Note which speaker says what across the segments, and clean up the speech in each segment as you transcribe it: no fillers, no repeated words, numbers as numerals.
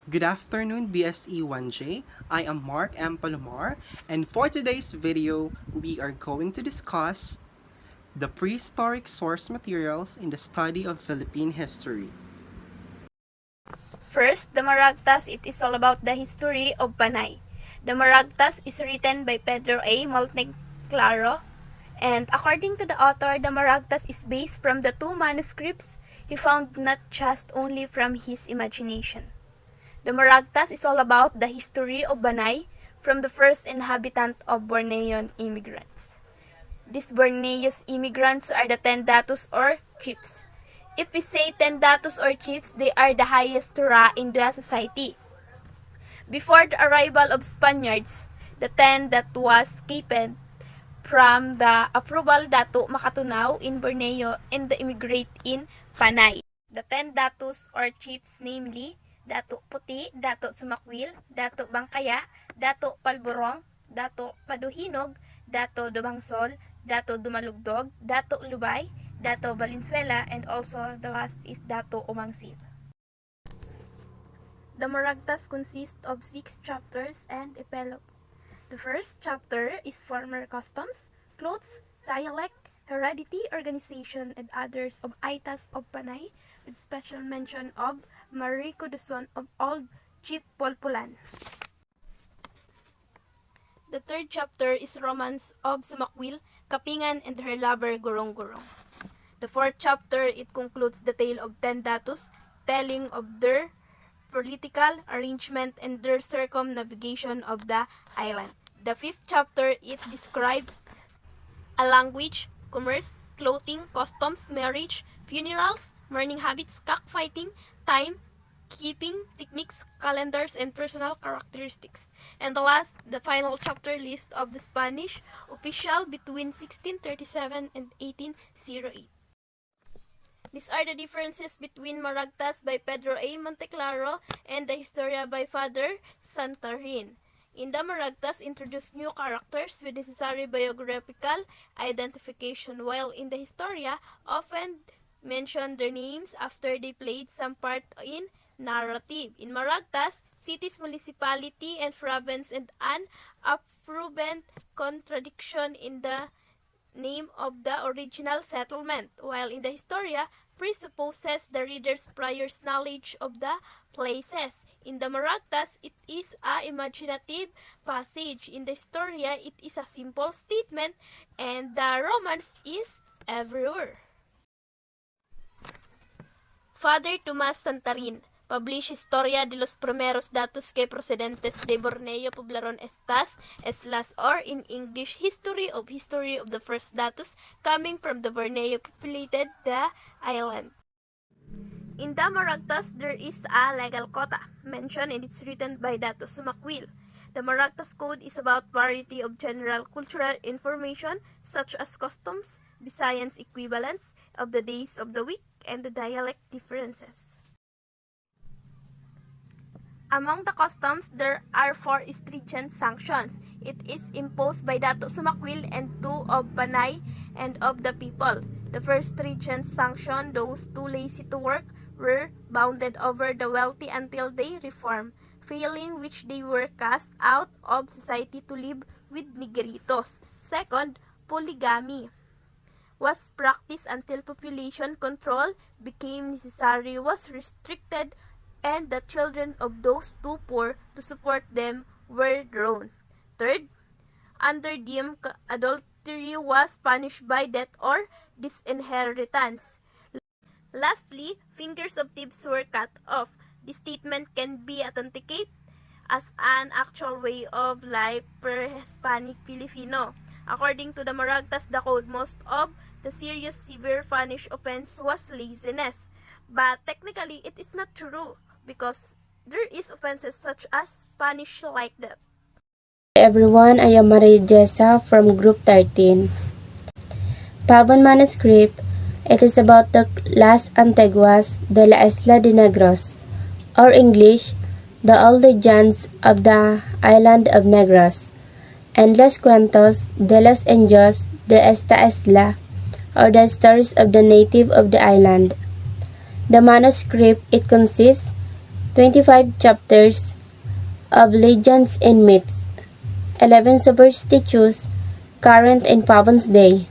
Speaker 1: Good afternoon, BSE 1J. I am Mark M. Palomar, and for today's video, we are going to discuss the prehistoric source materials in the study of Philippine history.
Speaker 2: First, the Maragtas, it is all about the history of Panay. The Maragtas is written by Pedro A. Monteclaro, and according to the author, the Maragtas is based from the two manuscripts he found, not just only from his imagination. The Maragtas is all about the history of Banay from the first inhabitant of Bornean immigrants. These Borneos immigrants are the Tendatus or chiefs. If we say Tendatus or chiefs, they are the highest ra in the society. Before the arrival of Spaniards, the ten that was kept from the approval Datu Makatunaw in Borneo and the immigrate in Panay. The ten datus or chiefs, namely Datu Puti, Datu Sumakwil, Datu Bangkaya, Datu Palborong, Datu Paduhinog, Datu Dumangsol, Datu Dumalugdog, Datu Lubay, Datu Valenzuela, and also the last is Datu Umangsit. The Maragtas consist of 6 chapters and epilogue. The first chapter is former customs, clothes, dialect, heredity, organization, and others of Aitas of Panay, with special mention of Marie Coduson of Old Chief Polpulan. The third chapter is romance of Sumakwil, Kapingan, and her lover Gurong-Gurong. The fourth chapter, it concludes the tale of ten datus, telling of their political arrangement and their circumnavigation of the island. The fifth chapter, it describes a language, commerce, clothing, customs, marriage, funerals, mourning habits, cockfighting, time, keeping techniques, calendars, and personal characteristics. And the last, the final chapter, list of the Spanish official between 1637 and 1808. These are the differences between Maragtas by Pedro A. Monteclaro and the Historia by Father Santarin. In the Maragtas, introduce new characters with necessary biographical identification, while in the Historia, often mention their names after they played some part in narrative. In Maragtas, cities, municipality, and province, and an appropriate contradiction in the name of the original settlement, while in the Historia presupposes the reader's prior knowledge of the places. In the Maragtas, it is a imaginative passage. In the Historia, it is a simple statement, and the romance is everywhere. Father Tomas Santarin published Historia de los primeros datos que procedentes de Borneo poblaron estas islas, or in English, history of the first datos coming from the Borneo populated the island. In the Maragtas, there is a legal quota mentioned, and it's written by Dato Sumakwil. The Maragtas Code is about variety of general cultural information such as customs, Visayan's equivalents of the days of the week, and the dialect differences. Among the customs, there are 4 stringent sanctions. It is imposed by Dato Sumakwil and 2 of Panay and of the people. The first stringent sanction, those too lazy to work were bounded over the wealthy until they reform, failing which they were cast out of society to live with negritos. Second, polygamy was practiced until population control became necessary, was restricted, and the children of those too poor to support them were drowned. Third, under diem, adultery was punished by death or disinheritance. Lastly, fingers of thieves were cut off. This statement can be authenticated as an actual way of life per Hispanic Filipino. According to the Maragtas, the code, most of the serious severe punish offense was laziness. But technically, it is not true because there is offenses such as punish like that.
Speaker 3: Everyone, I am Maria Jessa from Group 13. Pabon Manuscript, it is about the Las Antiguas de la Isla de Negros, or English, the old legends of the island of Negros, and Los Cuentos de los Indios de esta isla, or the stories of the native of the island. The manuscript, it consists 25 chapters of legends and myths, 11 superstitious current in Pabon's Day,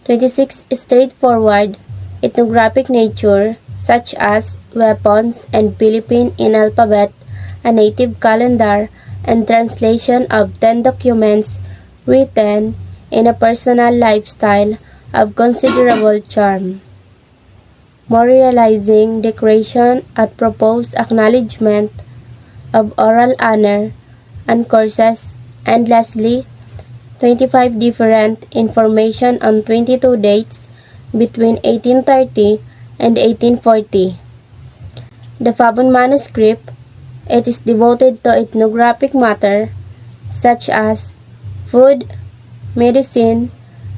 Speaker 3: 26 straightforward ethnographic nature such as weapons and Philippine in alphabet, a native calendar, and translation of 10 documents written in a personal lifestyle of considerable charm. Memorializing decoration at proposed acknowledgement of oral honor and courses, and lastly, 25 different information on 22 dates between 1830 and 1840. The Pabon manuscript, it is devoted to ethnographic matter such as food, medicine,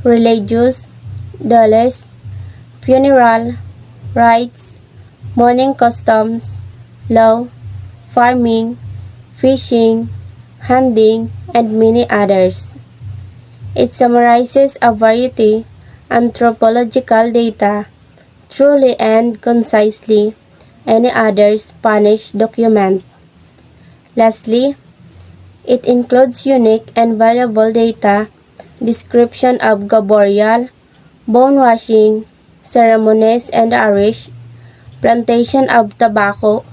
Speaker 3: religious, doles, funeral, rites, mourning customs, law, farming, fishing, hunting, and many others. It summarizes a variety anthropological data truly and concisely any other Spanish document. Lastly, it includes unique and valuable data, description of gaborial, bone washing, ceremonies and Irish, plantation of tobacco,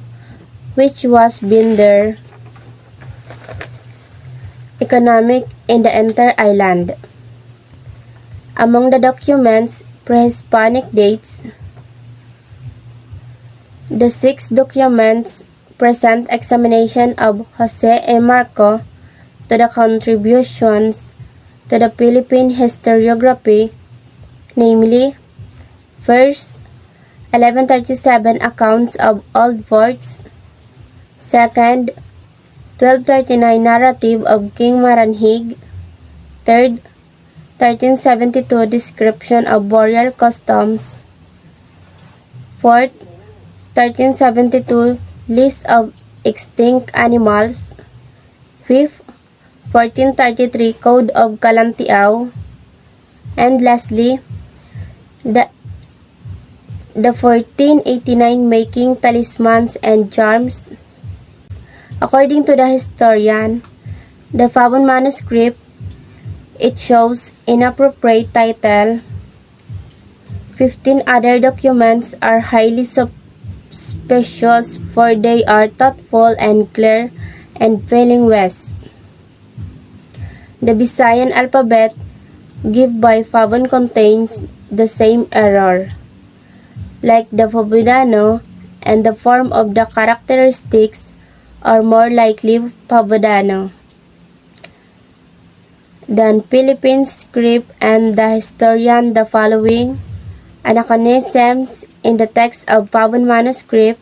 Speaker 3: which was been their economic in the entire island. Among the documents, pre-Hispanic dates, the 6 documents present examination of Jose A. Marco to the contributions to the Philippine historiography, namely, first, 1137 accounts of old forts, second, 1239 narrative of King Maranhig, third, 1372 description of burial customs, fourth, 1372 list of extinct animals, fifth, 1433 Code of Kalantiaw, and lastly, the 1489 making talismans and charms. According to the historian, the Pabon manuscript, it shows inappropriate title. 15 other documents are highly suspicious, for they are thoughtful and clear and failing west. The Visayan alphabet given by Pabon contains the same error. Like the Pobedano, and the form of the characteristics are more likely Pobedano than Philippine script, and the historian the following anachronisms in the text of Pabon manuscript.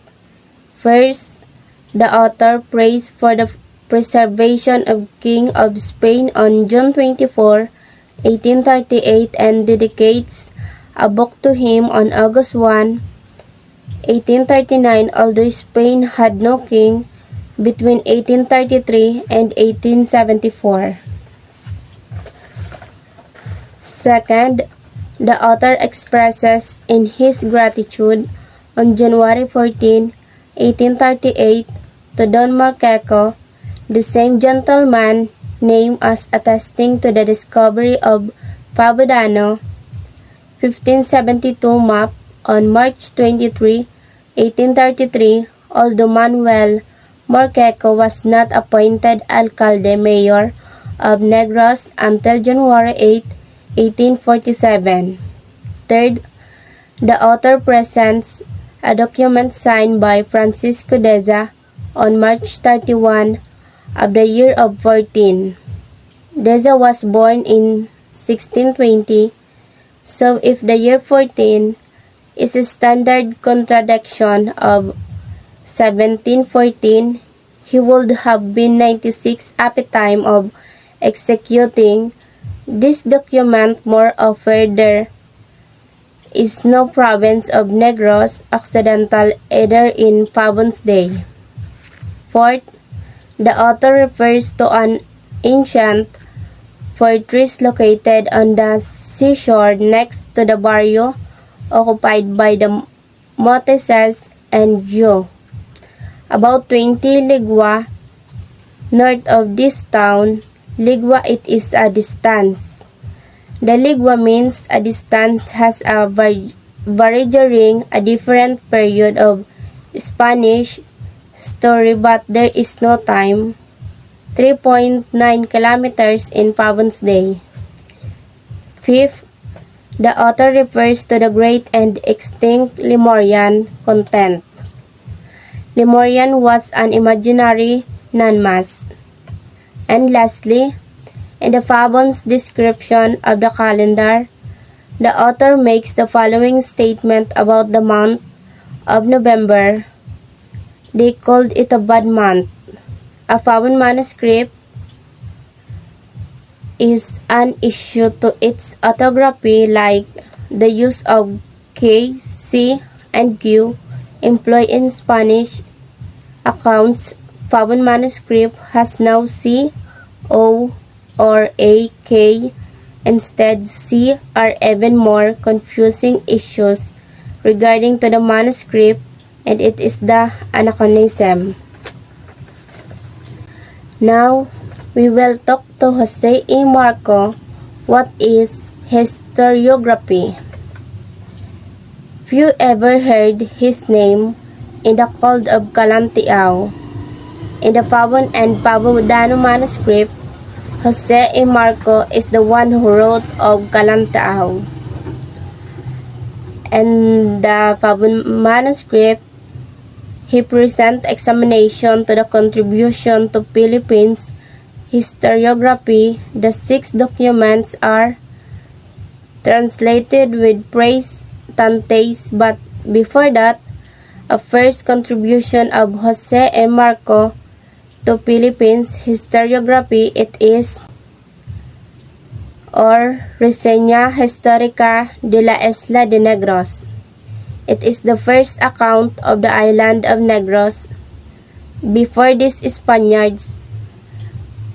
Speaker 3: First, the author prays for the preservation of King of Spain on June 24, 1838 and dedicates a book to him on August 1, 1839, although Spain had no king between 1833 and 1874. Second, the author expresses in his gratitude on January 14, 1838 to Don Marqueco, the same gentleman named as attesting to the discovery of Pobedano, 1572 map on March 23, 1833, although Manuel Marqueco was not appointed alcalde mayor of Negros until January 8, 1847. Third, the author presents a document signed by Francisco Deza on March 31 of the year of 14. Deza was born in 1620, so if the year 14 is a standard contradiction of 1714, he would have been 96 at the time of executing this document. Moreover, there is no province of Negros Occidental either in Pabon's day. Fourth, the author refers to an ancient fortress located on the seashore next to the barrio occupied by the Moteses and Jew. about 20 ligwa north of this town. Ligwa, it is a distance. The ligwa means a distance has a vary during a different period of Spanish story, but there is no time. 3.9 kilometers in Pavon's Day. Fifth, the author refers to the great and extinct Lemurian content. Lemurian was an imaginary non-mass. And lastly, in the Pavon's description of the calendar, the author makes the following statement about the month of November. They called it a bad month. A Pavon manuscript is an issue to its orthography, like the use of K, C, and Q employed in Spanish accounts. Pavon manuscript has now C, O, or A, K. Instead, C are even more confusing issues regarding to the manuscript, and it is the anachronism. Now, we will talk to Jose E. Marco. What is historiography? Few ever heard his name in the Code of Calantiao. In the Pavon and Pavodano manuscript, Jose E. Marco is the one who wrote of Calantiao. In the Pavon manuscript, he presents examination to the contribution to Philippines historiography. The 6 documents are translated with praise tantes, but before that, a first contribution of Jose E. Marco to Philippines historiography, it is or Reseña Histórica de la Isla de Negros. It is the first account of the island of Negros. Before these Spaniards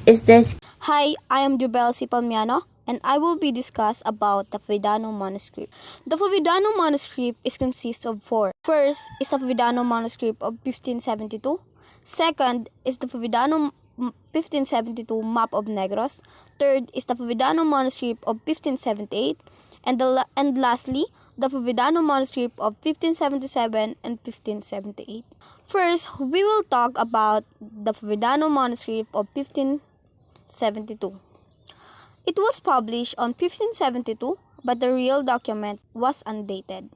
Speaker 3: is this.
Speaker 4: Hi, I am Jubel C. Palmiano, and I will be discuss about the Vidano manuscript. The Vidano manuscript is consists of 4. First is the Vidano manuscript of 1572. Second is the Vidano 1572 map of Negros. Third is the Vidano manuscript of 1578, and lastly the Vidano manuscript of 1577 and 1578. First, we will talk about the Vidano manuscript of 1572. It was published on 1572, but the real document was undated.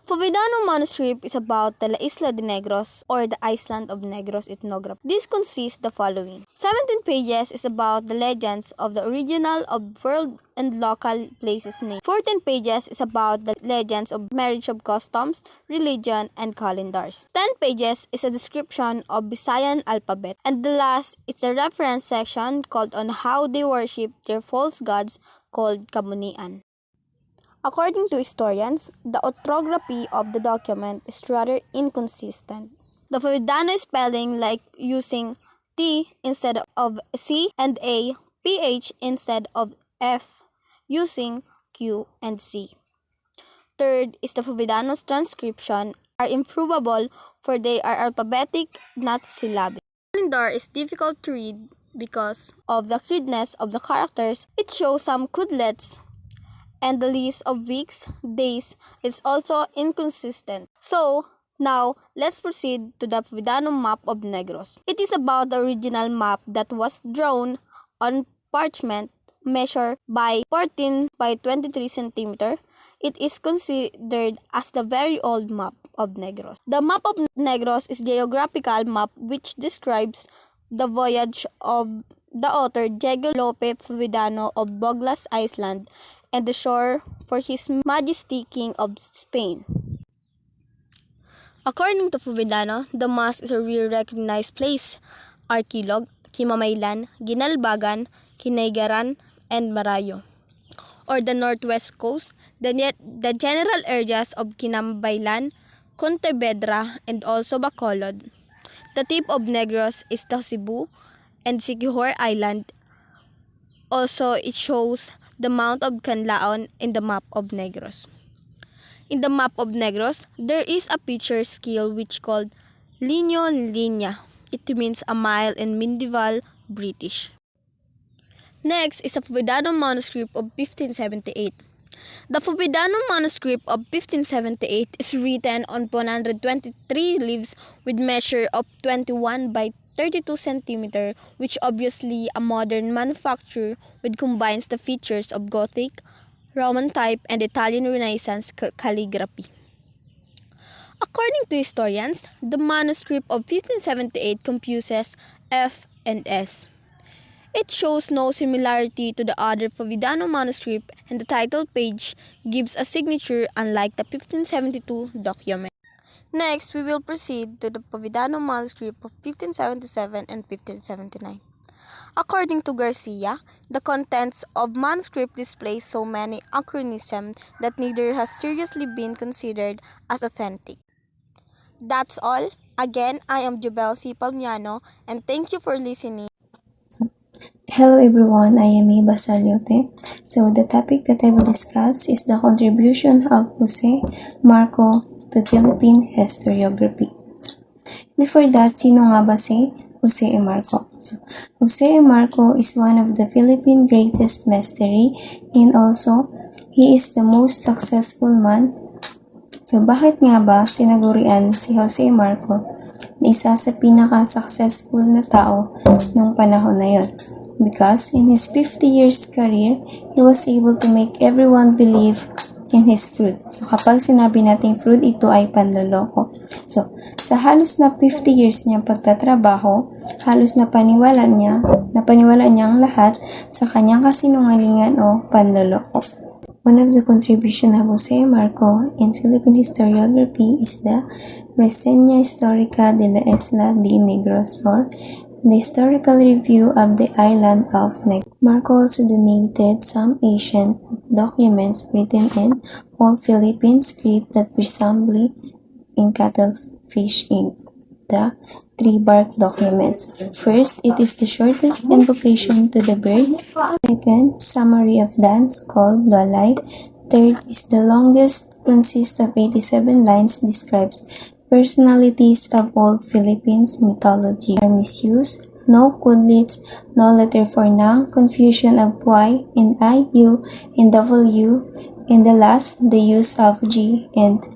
Speaker 4: Fovidano manuscript is about the La Isla de Negros, or the Island of Negros ethnography. This consists the following. 17 pages is about the legends of the original of world and local places named. 14 pages is about the legends of marriage of customs, religion, and calendars. 10 pages is a description of Visayan alphabet. And the last is a reference section called on how they worship their false gods called Kamunian. According to historians, the orthography of the document is rather inconsistent. The Fovidano spelling, like using T instead of C and A, PH instead of F, using Q and C. Third is the Fovidano's transcription are improvable, for they are alphabetic, not syllabic. The calendar is difficult to read because of the crudeness of the characters. It shows some cudlets, and the list of weeks, days is also inconsistent. So, now, let's proceed to the Vidano map of Negros. It is about the original map that was drawn on parchment, measured by 14 by 23 centimeter. It is considered as the very old map of Negros. The map of Negros is a geographical map which describes the voyage of the author Diego Lope Vidano of Boglas Island and the shore for His Majesty King of Spain. According to Vidano, the mosque is a rare recognized place. Arquilog, Kimamaylan, Ginalbagan, Kinaygaran, and Marayo. Or the northwest coast, the general areas of Kinambaylan, Contevedra, and also Bacolod. The tip of Negros is the Cebu and Siquijor Island. Also, it shows the Mount of Canlaon in the map of Negros. In the map of Negros, there is a picture scale which called Linyo Linya. It means a mile in medieval British. Next is a Fovedano manuscript of 1578. The Fovedano manuscript of 1578 is written on 123 leaves with measure of 21 by 32 cm, which obviously a modern manufacture which combines the features of Gothic, Roman type, and Italian Renaissance calligraphy. According to historians, the manuscript of 1578 confuses F and S. It shows no similarity to the other Fovedano manuscript, and the title page gives a signature unlike the 1572 document. Next, we will proceed to the Fovedano manuscript of 1577 and 1579. According to Garcia, the contents of manuscript display so many anachronisms that neither has seriously been considered as authentic. That's all. Again, I am Jubel C. Palmiano, and thank you for listening.
Speaker 3: Hello everyone, I am Iba Saliote. So the topic that I will discuss is the contribution of Jose Marco to Philippine historiography. Before that, sino nga ba si Jose Marco? So, Jose Marco is one of the Philippine greatest mystery and also he is the most successful man. So bakit nga ba tinagurian si Jose Marco na isa sa pinaka-successful na tao nung panahon na yon? Because in his 50 years career, he was able to make everyone believe in his fruit. So kapag sinabi natin fruit, ito ay panloloko. So sa halos na 50 years niyang pagtatrabaho, halos napaniwala niyang lahat sa kanyang kasinungalingan o panloloko. One of the contributions of Jose Marco in Philippine historiography is the Reseña Histórica de la Isla de Negros, or the historical review of the island of Negros. Marco also donated some ancient documents written in Old Philippine script that presumably in cuttlefish ink. The three bark documents. First, it is the shortest invocation to the bird. Second, summary of dance called Lualay. Third is the longest, consists of 87 lines, describes personalities of old Philippines mythology. Are misused, no kudlits, no letter for nang, confusion of Y and I, U and W, and the last, the use of G and H.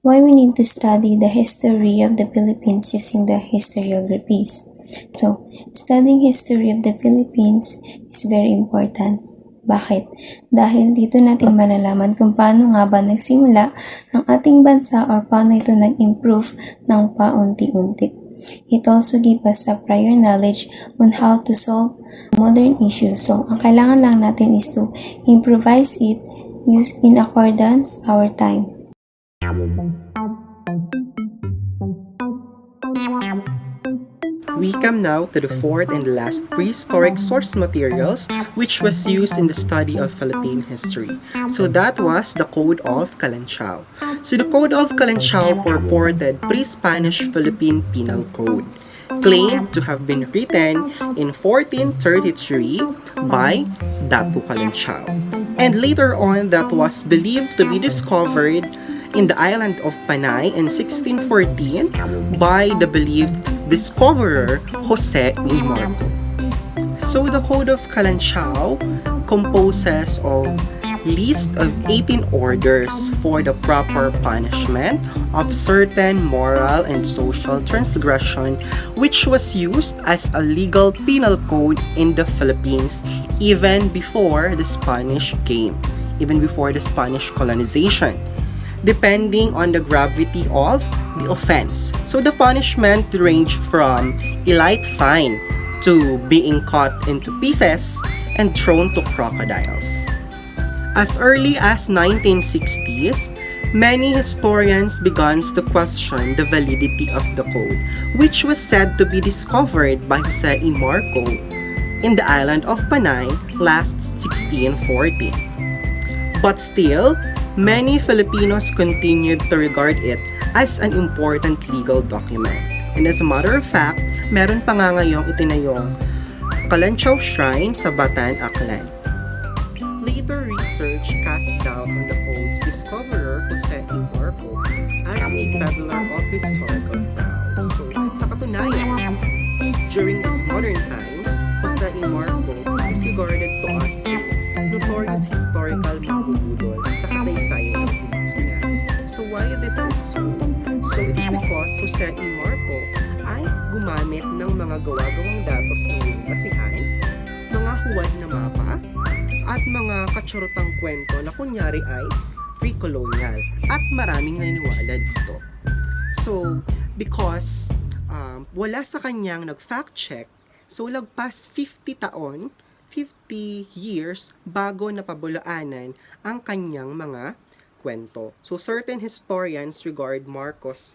Speaker 3: Why we need to study the history of the Philippines using the historiographies. So, studying history of the Philippines is very important. Bakit? Dahil dito natin malalaman kung paano nga ba nagsimula ang ating bansa or paano ito nag-improve ng paunti-unti. It also gives us a prior knowledge on how to solve modern issues. So, ang kailangan lang natin is to improvise it in accordance our time.
Speaker 1: We come now to the fourth and last prehistoric source materials which was used in the study of Philippine history. So that was the Code of Calanchao. So the Code of Calanchao purported pre-Spanish Philippine Penal Code, claimed to have been written in 1433 by Datu Calanchao. And later on, that was believed to be discovered in the island of Panay in 1614 by the believed discoverer Jose E. Marco. So the Code of Calanchao composes of list of 18 orders for the proper punishment of certain moral and social transgression, which was used as a legal penal code in the Philippines even before the Spanish came, even before the Spanish colonization, depending on the gravity of the offense. So the punishment ranged from a light fine to being cut into pieces and thrown to crocodiles. As early as 1960s, many historians began to question the validity of the code, which was said to be discovered by Jose E. Marco in the island of Panay last 1640. But still, many Filipinos continued to regard it as an important legal document. And as a matter of fact, meron pa nga ngayong itinayong Calanchao Shrine sa Batan, Aklan. Later research cast doubt on the code's discoverer Jose E. Marco as a peddler of historical frauds. During these modern times, Jose E. Marco is regarded to as a notorious historical magbubudol sa kasaysayan ng Pilipinas. So why this is so? So it's because Jose E. Marco ay gumamit ng mga gawa-gawang datos ng basihan, mga huwad na mapa, at mga katsurotang kwento na kunyari ay pre-colonial at maraming naniniwala dito. So, because wala sa kanyang nag-fact check, so lagpas 50 taon, 50 years bago napabulaanan ang kanyang mga kwento. So, certain historians regard Marcos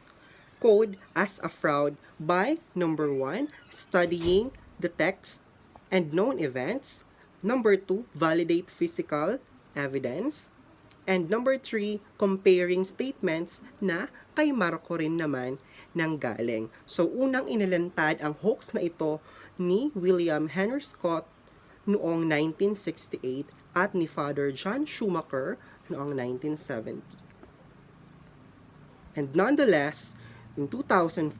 Speaker 1: Code as a fraud by, number 1, studying the text and known events, number 2, validate physical evidence, and number 3, comparing statements na kay Marco rin naman nang galing. So, unang inilantad ang hoax na ito ni William Henry Scott noong 1968 at ni Father John Schumacher noong 1970. And nonetheless, in 2004,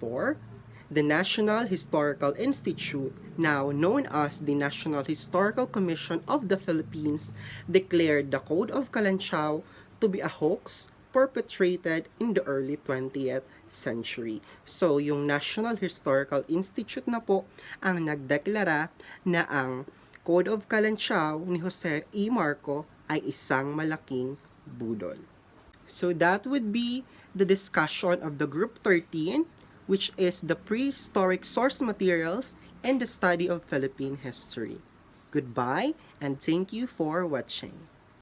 Speaker 1: the National Historical Institute, now known as the National Historical Commission of the Philippines, declared the Code of Kalanchaw to be a hoax perpetrated in the early 20th century. So, yung National Historical Institute na po ang nagdeklara na ang Code of Kalanchaw ni Jose E. Marco ay isang malaking budol. So, that would be the discussion of the Group 13, which is the prehistoric source materials and the study of Philippine history. Goodbye, and thank you for watching.